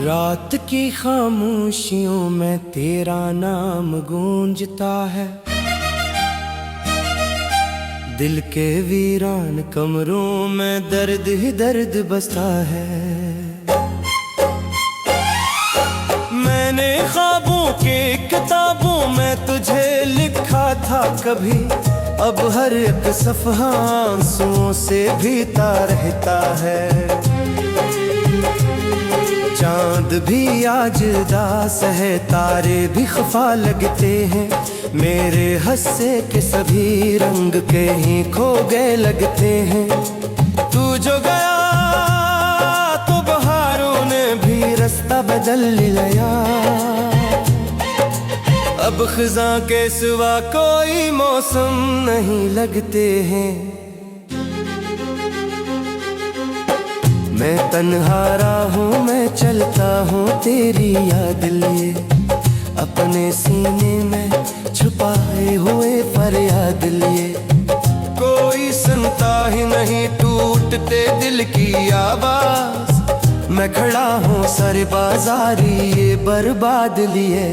रात की खामोशियों में तेरा नाम गूंजता है, दिल के वीरान कमरों में दर्द ही दर्द बसता है। मैंने ख्वाबों के किताबों में तुझे लिखा था कभी, अब हर एक सफ़हा आंसुओं से भीता रहता है। चांद भी आज उदास है, तारे भी खफा लगते हैं, मेरे हंसे के सभी रंग कहीं खो गए लगते हैं। तू जो गया तो बहारों ने भी रास्ता बदल लिया, अब खिज़ां के सिवा कोई मौसम नहीं लगते हैं। मैं तन्हा हूँ, मैं चलता हूँ तेरी याद लिए, अपने सीने में छुपाए हुए फरियाद लिए। कोई सुनता ही नहीं टूटते दिल की आवाज, मैं खड़ा हूँ सर बाजारी ये बर्बाद लिए।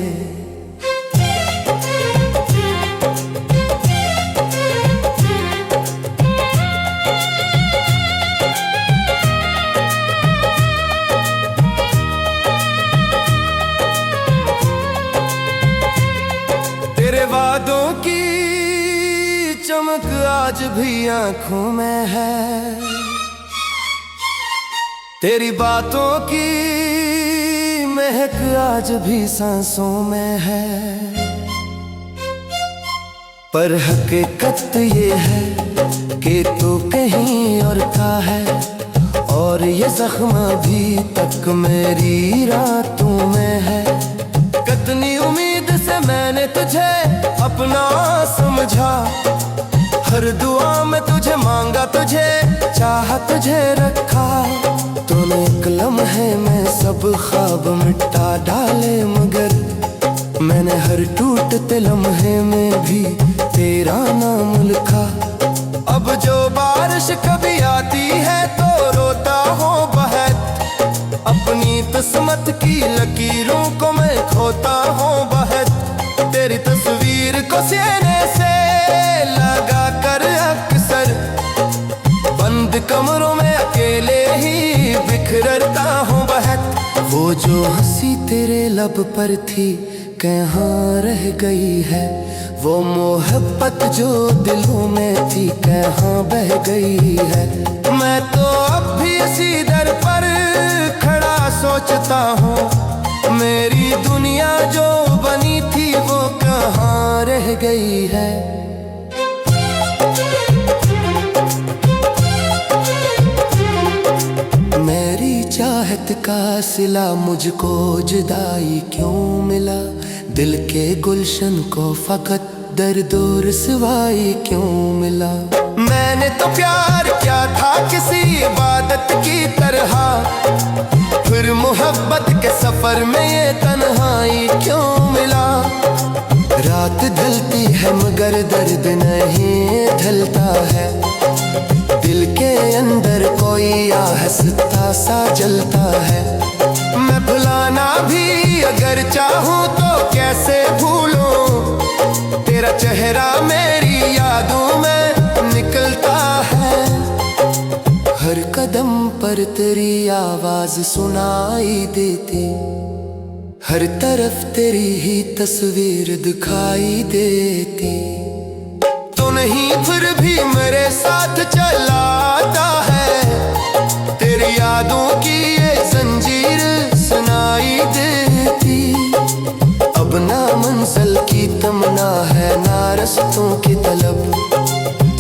तेरे वादों की चमक आज भी आंखों में है, तेरी बातों की महक आज भी सांसों में है। पर हकीकत ये है कि तू कहीं और का है, और ये जख्म अभी तक मेरी रातों में है। कितनी उम्मीद से मैंने तुझे अपना समझा, हर दुआ में तुझे मांगा, तुझे चाहा, तुझे रखा। तूने एक लम्हे में सब ख्वाब मिटा डाले, मगर मैंने हर टूटते लम्हे में भी तेरा नाम लिखा। अब जो बारिश कभी आती है तो रोता हूँ बहत, अपनी किस्मत की लकीरों को मैं खोता हूँ बहत। तेरी तस्वीर को सीने से लगा कर अक्सर बंद कमरों में अकेले ही बिखरता हूँ बहत। वो जो हंसी तेरे लब पर थी कहाँ रह गई है, वो मोहब्बत जो दिलों में थी कहाँ बह गई है। मैं तो अब भी इसी दर पर खड़ा सोचता हूँ, मेरी दुनिया जो बनी थी वो कहाँ रह गई है। मेरी चाहत का सिला मुझको जुदाई क्यों मिला, दिल के गुलशन को फकत दर्द और रुसवाई क्यों मिला। मैंने तो प्यार किया था किसी इबादत की तरह, फिर मोहब्बत के सफर में ये तन्हाई क्यों मिला। रात ढलती है मगर दर्द नहीं ढलता है, दिल के अंदर कोई आहस्ता सा जलता है। मैं भुलाना भी अगर चाहूँ तो कैसे भूलूं, तेरा चेहरा मेरी यादों में निकलता है। हर कदम पर तेरी आवाज सुनाई देती, हर तरफ तेरी ही तस्वीर दिखाई देती। तो नहीं फिर भी मेरे साथ चलाता है, तेरी यादों की ये जंजीर सुनाई देती। अब ना मंजिल की तमन्ना है ना रस्तों की तलब,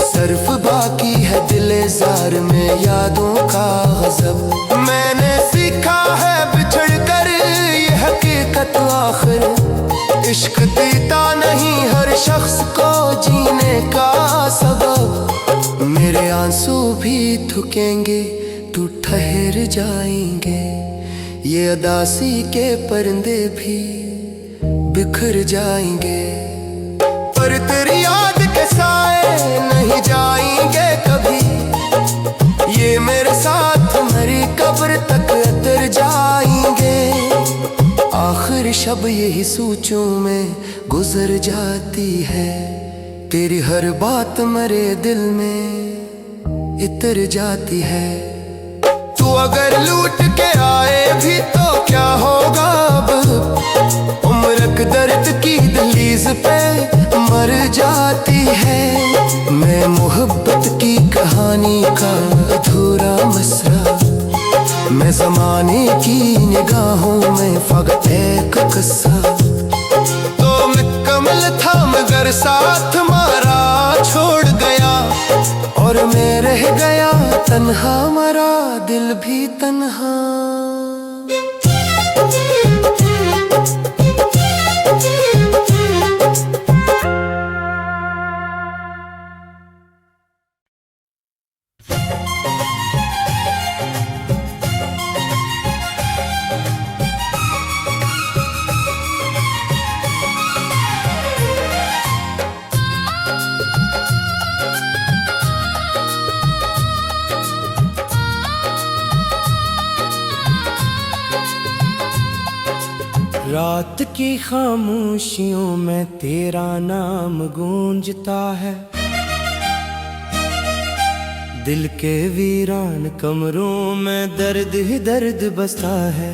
सिर्फ बाकी है दिले जार में यादों का गजब। मैंने सीखा है बिछड़ कर ये हकीकत आखिर, इश्क देता नहीं हर शख्स को जीने का सबब। भी थकेंगे तो ठहर जाएंगे, ये अदासी के परिंदे भी बिखर जाएंगे। पर तेरी याद के साए नहीं जाएंगे कभी, ये मेरे साथ मेरी कब्र तक उतर जाएंगे। आखिर शब यही सोचों में गुजर जाती है, तेरी हर बात मेरे दिल में इतर जाती है। तू अगर लूट के आए भी तो क्या होगा अब, उम्र दर्द की दहलीज पे मर जाती है। मैं मोहब्बत की कहानी का अधूरा मसरा, मैं ज़माने की निगाहों में फकत एक किस्सा। तो मुकम्मल था मगर साथ मारा छोड़ गया, और मैं रह गया तन्हा, मरा दिल भी तन्हा। रात की खामोशियों में तेरा नाम गूंजता है, दिल के वीरान कमरों में दर्द ही दर्द बसता है।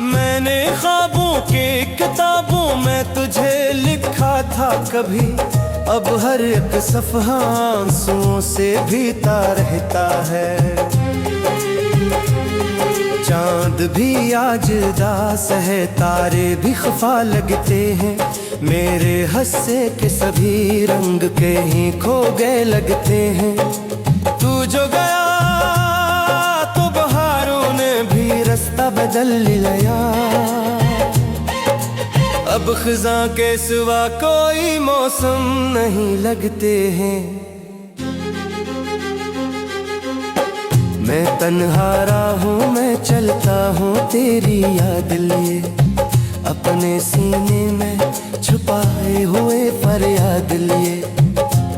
मैंने ख्वाबों के किताबों में तुझे लिखा था कभी, अब हर एक सफ़हा आंसुओं से भीता रहता है। चांद भी आज दास है, तारे भी खफा लगते हैं, मेरे हंसे के सभी रंग कहीं खो गए लगते हैं। तू जो गया तो बहारों ने भी रास्ता बदल लिया, अब खिज़ां के सिवा कोई मौसम नहीं लगते हैं। मैं तन्हा राहों में चलता हूँ तेरी याद लिए, अपने सीने में छुपाए हुए फरियाद लिए।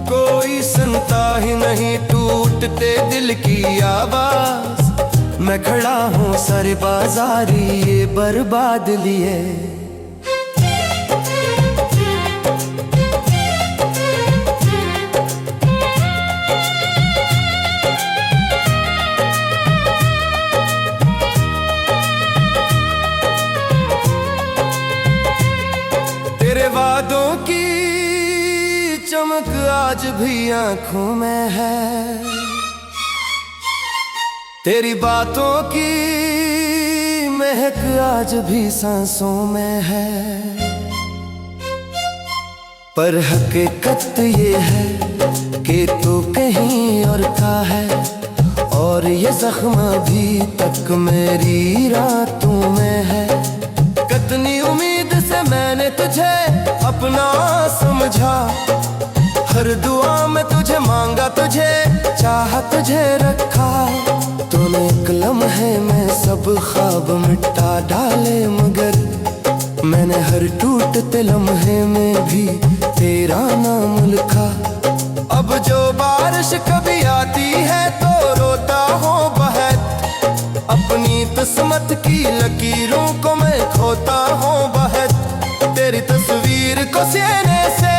कोई सुनता ही नहीं टूटते दिल की आवाज, मैं खड़ा हूँ सर बाजारी ये बर्बाद लिए। तेरे वादों की चमक आज भी आंखों में है, तेरी बातों की महक आज भी सांसों में है। पर हकीकत ये है कि तू कहीं और का है, और ये जख्म अभी तक मेरी रातों में है। कितनी उम्मीद से मैंने तुझे अपना समझा, हर दुआ में तुझे मांगा, तुझे चाहा, तुझे रखा। तूने एक लम्हे में सब ख्वाब मिटा डाले, मगर मैंने हर टूटते लम्हे में भी तेरा नाम लिखा। अब जो बारिश कभी आती है तो रोता हूँ बहत, अपनी किस्मत की लकीरों को मैं खोता हूँ बहत। तेरी तस्वीर को सीने से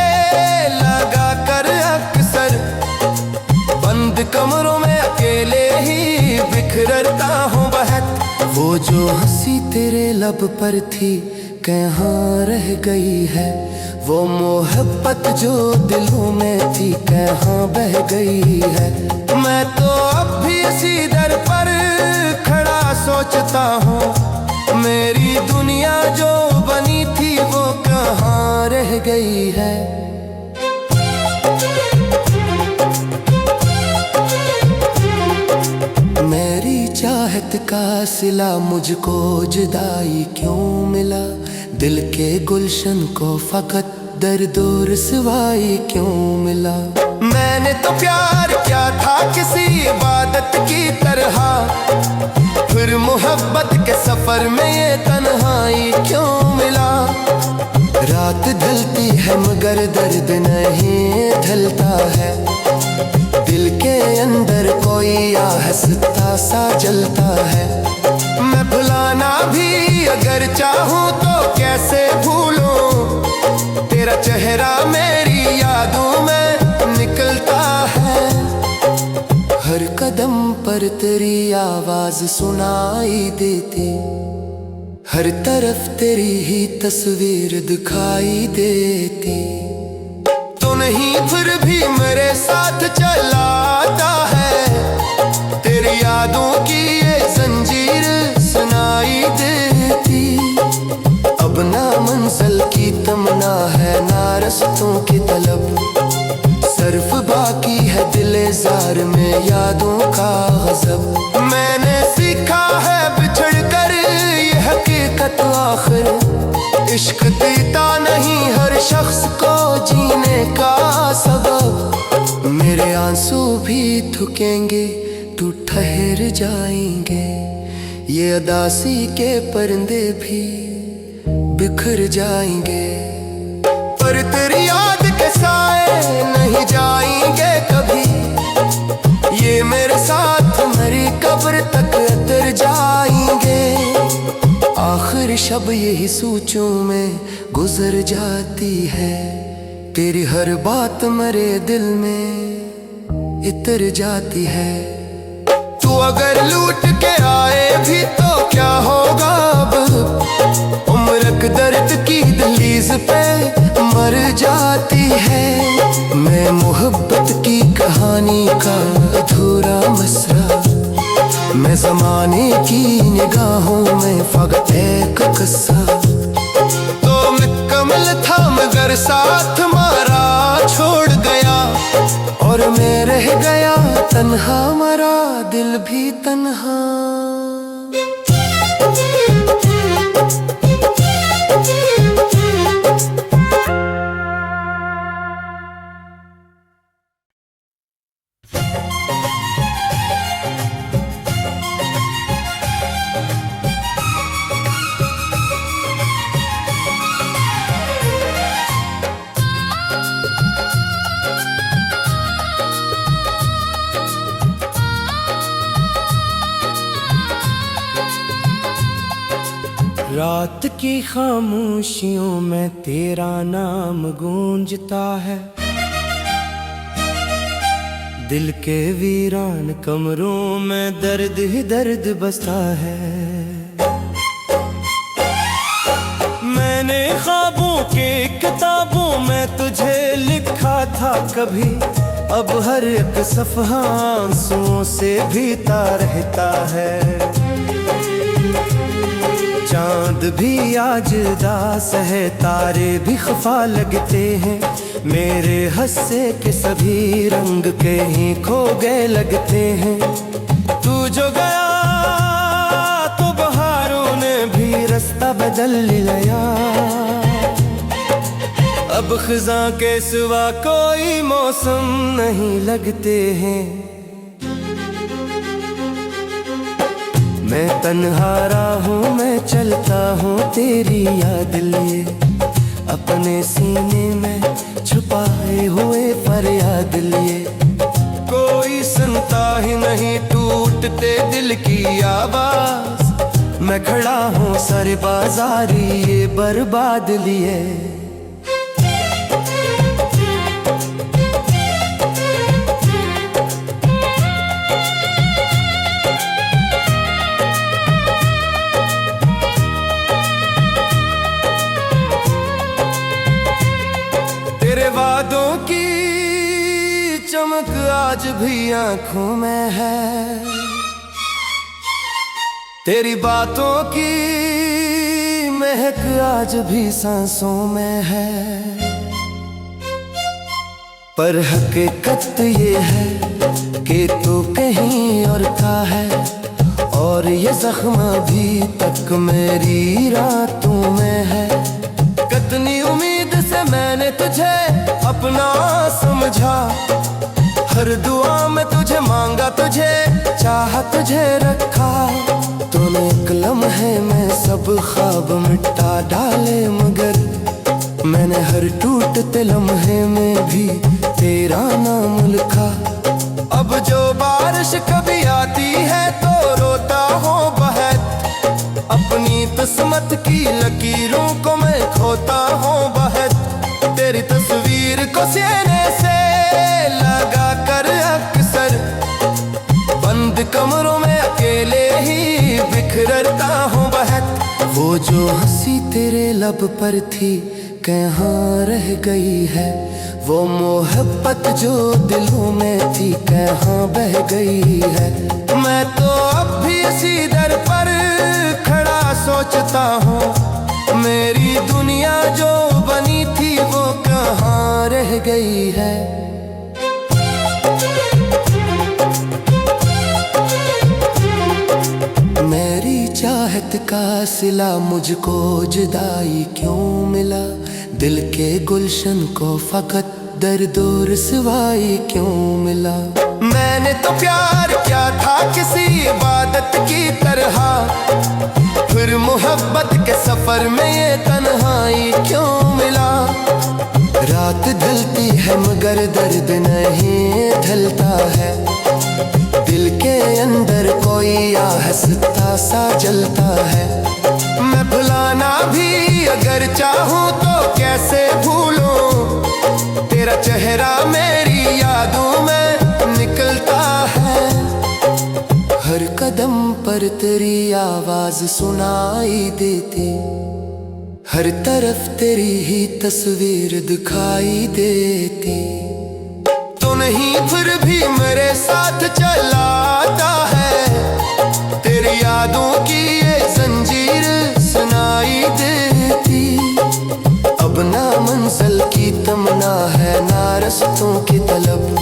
लगा कर अक्सर बंद कमरों में अकेले ही बिखरता हूँ बहत। वो जो हंसी तेरे लब पर थी कहाँ रह गई है, वो मोहब्बत जो दिलों में थी कहाँ बह गई है। मैं तो अब भी इसी दर पर खड़ा सोचता हूँ, मेरी दुनिया जो बनी थी वो कहाँ रह गई है। मेरी चाहत का सिला मुझको जुदाई क्यों मिला, दिल के गुलशन को फकत दर्द और रुसवाई क्यों मिला। मैंने तो प्यार किया था किसी इबादत की तरह, फिर मोहब्बत के सफर में ये तन्हाई क्यों मिला। रात ढलती है मगर दर्द नहीं ढलता है, दिल के अंदर कोई आहस्ता सा जलता है। मैं भुलाना भी अगर चाहूँ तो कैसे भूलूं, तेरा चेहरा मेरी यादों में निकलता है। हर कदम पर तेरी आवाज सुनाई देती, हर तरफ तेरी ही तस्वीर दिखाई देती। तो नहीं फिर भी मेरे साथ चलाता है, तेरी यादों की ये जंजीर सुनाई देती। अब ना मंजिल की तमन्ना है ना रस्तों की तलब, सिर्फ बाकी है दिले जार में यादों का गजब। मैंने सीखा है बिछड़ कर ये हकीकत आखिर, इश्क देता नहीं हर शख्स को जीने का सबब। मेरे आंसू भी थुकेंगे तू ठहर जाएंगे, ये अदासी के परिंदे भी बिखर जाएंगे। पर तेरी याद के साए नहीं जाएंगे कभी, ये मेरे साथ मेरी कब्र तक उतर जाएंगे। आखिर शब यही सोचों में गुजर जाती है, तेरी हर बात मेरे दिल में इतर जाती है। तू अगर लूट के आए भी तो क्या होगा अब, उम्र दर्द की दहलीज पे मर जाती है। मैं मोहब्बत की कहानी का अधूरा मसरा, मैं ज़माने की निगाहों में फकत एक किस्सा। तो मुकम्मल था मगर साथ मारा छोड़ गया, और मैं रह गया तन्हा, मरा दिल भी तन्हा। रात की खामोशियों में तेरा नाम गूंजता है, दिल के वीरान कमरों में दर्द ही दर्द बसता है। मैंने ख्वाबों के किताबों में तुझे लिखा था कभी, अब हर एक सफ़हा आंसुओं से भीता रहता है। चांद भी आज उदास है, तारे भी खफा लगते हैं, मेरे हंसे के सभी रंग कहीं खो गए लगते हैं। तू जो गया तो बहारों ने भी रास्ता बदल लिया, अब खिज़ां के सिवा कोई मौसम नहीं लगते हैं। मैं तन्हा राहों में चलता हूँ तेरी याद लिए, अपने सीने में छुपाए हुए फरियाद लिए। कोई सुनता ही नहीं टूटते दिल की आवाज, मैं खड़ा हूँ सर बाजारी ये बर्बाद लिए। वादों की चमक आज भी आंखों में है, तेरी बातों की महक आज भी सांसों में है। पर हकीकत ये है कि तू कहीं और का है, और ये जख्म अभी तक मेरी रातों में है। कितनी उम्मीद से मैंने अपना समझा। हर दुआ में तुझे मांगा, तुझे चाहा, तुझे रखा। तूने एक लम्हे में सब ख्वाब मिटा डाले, मगर मैंने हर टूटते लम्हे में भी तेरा नाम लिखा। अब जो बारिश कभी आती है तो रोता हूँ बहत, अपनी किस्मत की लकीरों को मैं खोता हूँ बहत। तेरी तस्वीर को सीने से लगा कर अक्सर बंद कमरों में अकेले ही बिखरता हूँ बहत। वो जो हंसी तेरे लब पर थी कहाँ रह गई है, वो मोहब्बत जो दिलों में थी कहाँ बह गई है। मैं तो अब भी इसी दर पर खड़ा सोचता हूँ, मेरी दुनिया जो बनी थी वो कहाँ रह गई है। मेरी चाहत का सिला मुझको जुदाई क्यों मिला, दिल के गुलशन को फकत दर्द और रुसवाई क्यों मिला। मैंने तो प्यार किया था किसी इबादत की तरह, फिर मोहब्बत के सफर में ये तन्हाई क्यों मिला। रात ढलती है मगर दर्द नहीं ढलता है, दिल के अंदर कोई आहस्ता सा जलता है। मैं भुलाना भी अगर चाहूँ तो कैसे भूलूं, तेरा चेहरा मेरी यादों में निकलता है। हर कदम पर तेरी आवाज सुनाई देती, हर तरफ तेरी ही तस्वीर दिखाई देती। तो नहीं फिर भी मेरे साथ चलाता है, तेरी यादों की ये जंजीर सुनाई देती। अब ना मंजिल की तमन्ना है ना रस्तों की तलब,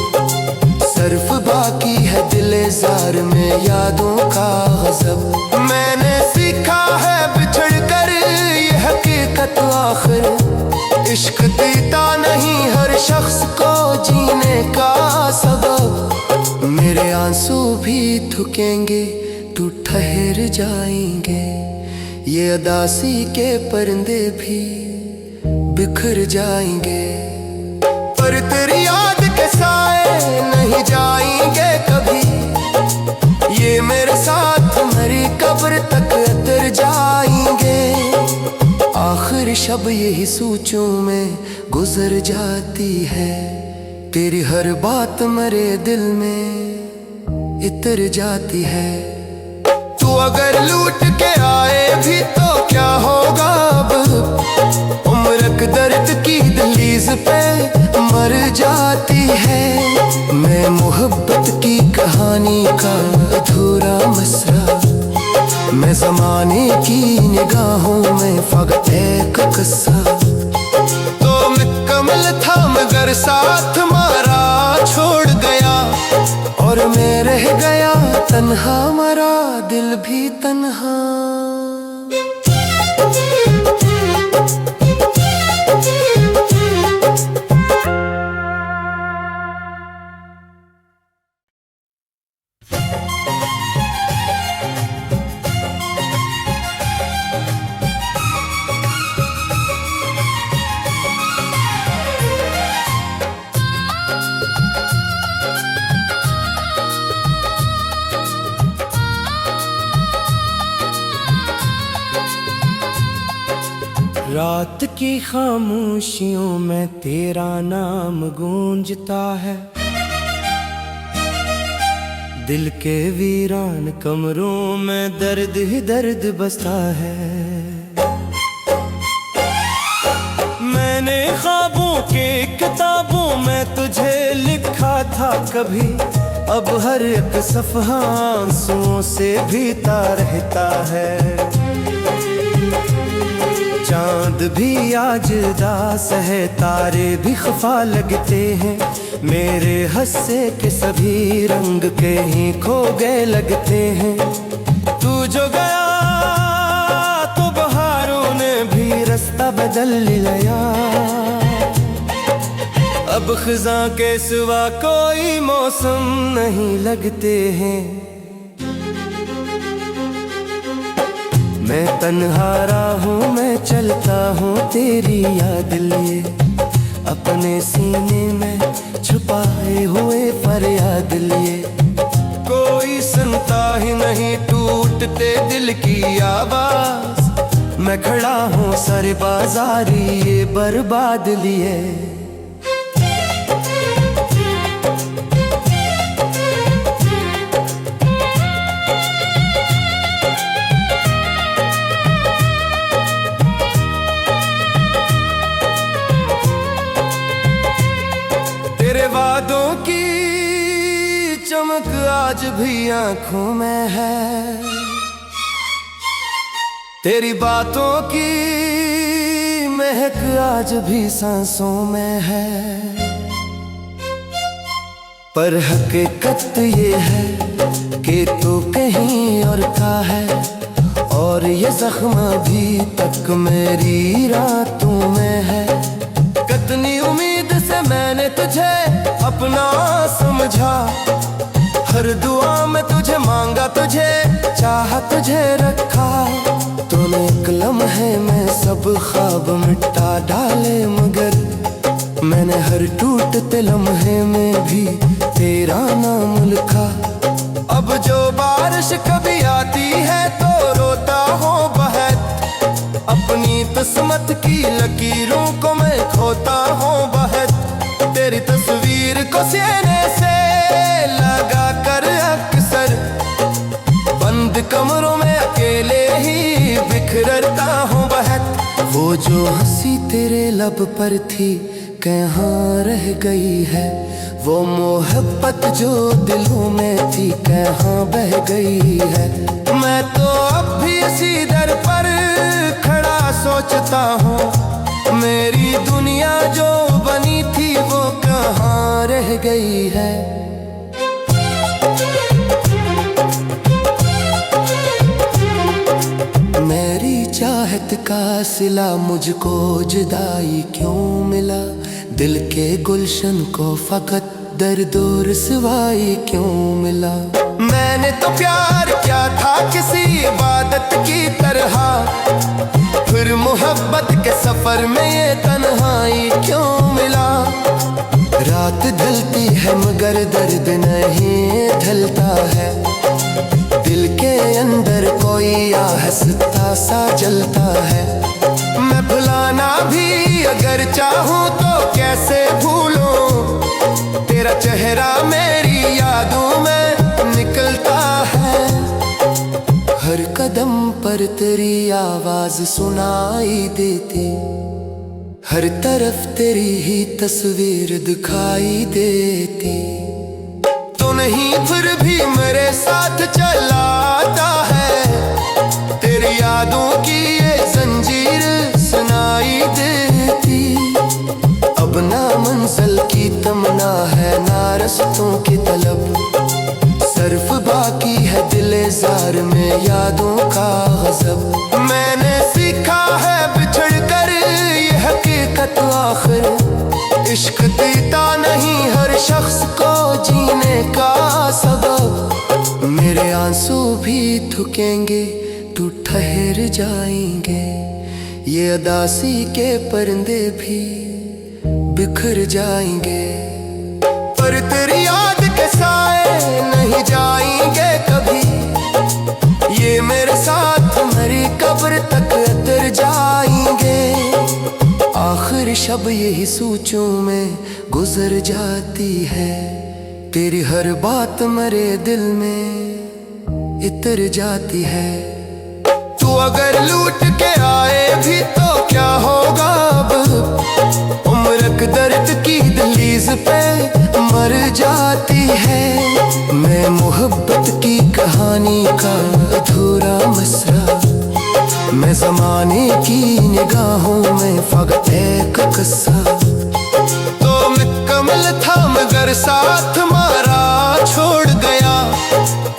सिर्फ बाकी है दिलेज़ार में यादों का गज़ब। मैंने सीखा है बिछड़ कर ये हकीकत आखिर, इश्क देता नहीं हर शख्स को जीने का सबब। मेरे आंसू भी थुकेंगे तू ठहर जाएंगे, ये अदासी के परिंदे भी बिखर जाएंगे। पर तेरी याद के साए नहीं जाएंगे कभी, ये मेरे साथ मेरी कब्र तक उतर जाएंगे। आखिर शब यही सोचों में गुजर जाती है, तेरी हर बात मेरे दिल में इतर जाती है। तू अगर लूट के आए भी तो क्या होगा अब, उम्र दर्द की दहलीज पे मर जाती है। मैं मोहब्बत की कहानी का अधूरा मसरा, मैं ज़माने की निगाहों में फकत एक किस्सा। तो मुकम्मल था मगर साथ मारा छोड़ गया, और मैं रह गया तन्हा, मरा दिल भी तन्हा। रात की खामोशियों में तेरा नाम गूंजता है, दिल के वीरान कमरों में दर्द ही दर्द बसता है। मैंने ख्वाबों के किताबों में तुझे लिखा था कभी, अब हर एक सफ़हा आंसुओं से भीता रहता है। चांद भी आज उदास है, तारे भी खफा लगते हैं, मेरे हंसे के सभी रंग के ही खो गए लगते हैं। तू जो गया तो बहारों ने भी रास्ता बदल लिया, अब खिज़ां के सिवा कोई मौसम नहीं लगते हैं। मैं तन्हारा हूँ, मैं चलता हूँ तेरी याद लिए, अपने सीने में छुपाए हुए फरियाद लिए। कोई सुनता ही नहीं टूटते दिल की आवाज, मैं खड़ा हूँ सारे बाजारी ये बर्बाद लिए। तेरे वादों की चमक आज भी आंखों में है, तेरी बातों की महक आज भी सांसों में है। पर हकीकत ये है कि तू कहीं और का है, और ये जख्म अभी तक मेरी रातों में है। कितनी उम्मीद से मैंने तुझे अपना समझा, हर दुआ में तुझे मांगा, तुझे चाहा, तुझे रखा। तूने एक लम्हे में सब ख्वाब मिटा डाले, मगर मैंने हर टूटते लम्हे में भी तेरा नाम लिखा। अब जो बारिश कभी आती है तो रोता हूँ बहत, अपनी किस्मत की लकीरों को मैं खोता हूँ बहत। तेरी तस्वीर को सीने से लगा कर अक्सर बंद कमरों में अकेले ही बिखरता हूँ बहत। वो जो हंसी तेरे लब पर थी कहाँ रह गई है, वो मोहब्बत जो दिलों में थी कहाँ बह गई है। मैं तो अब भी इसी दर पर खड़ा सोचता हूँ, मेरी दुनिया जो बनी थी वो कहाँ रह गई है। मेरी चाहत का सिला मुझको जुदाई क्यों मिला, दिल के गुलशन को फकत दर्द और रुसवाई क्यों मिला। मैंने तो प्यार किया था किसी इबादत की तरह, फिर मोहब्बत के सफर में ये तन्हाई क्यों मिला। रात ढलती है मगर दर्द नहीं ढलता है, दिल के अंदर कोई आहस्ता सा जलता है। मैं भुलाना भी अगर चाहूँ तो कैसे भूलूं, तेरा चेहरा मेरी यादों में निकलता है। हर कदम पर तेरी आवाज सुनाई देती, हर तरफ तेरी ही तस्वीर दिखाई देती। तो नहीं फिर भी मेरे साथ चलाता है, तेरी यादों की ये जंजीर सुनाई देती। अब ना मंजिल की तमन्ना है ना रस्तों की तलब, सिर्फ बाकी है दिले जार में यादों का गजब। मैंने सीखा है बिछड़ कर ये हकीकत आखिर, इश्क देता नहीं हर शख्स को जीने का सबब। मेरे आंसू भी थुकेंगे तू ठहर जाएंगे, ये अदासी के परिंदे भी बिखर जाएंगे। पर तेरी याद के साए नहीं जाएंगे कभी, ये मेरे साथ मेरी कब्र तक उतर जाएंगे। आखिर शब यही सोचों में गुजर जाती है, तेरी हर बात मेरे दिल में इतर जाती है। तू अगर लूट के आए भी तो क्या होगा अब, उम्र दर्द की दहलीज पे मर जाती है। मैं मोहब्बत की कहानी का अधूरा मसरा, मैं ज़माने की निगाहों में फकत एक किस्सा। तो मुकम्मल था मगर साथ मारा छोड़ गया,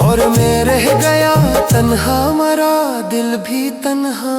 और मैं रह गया तन्हा, मरा दिल भी तन्हा।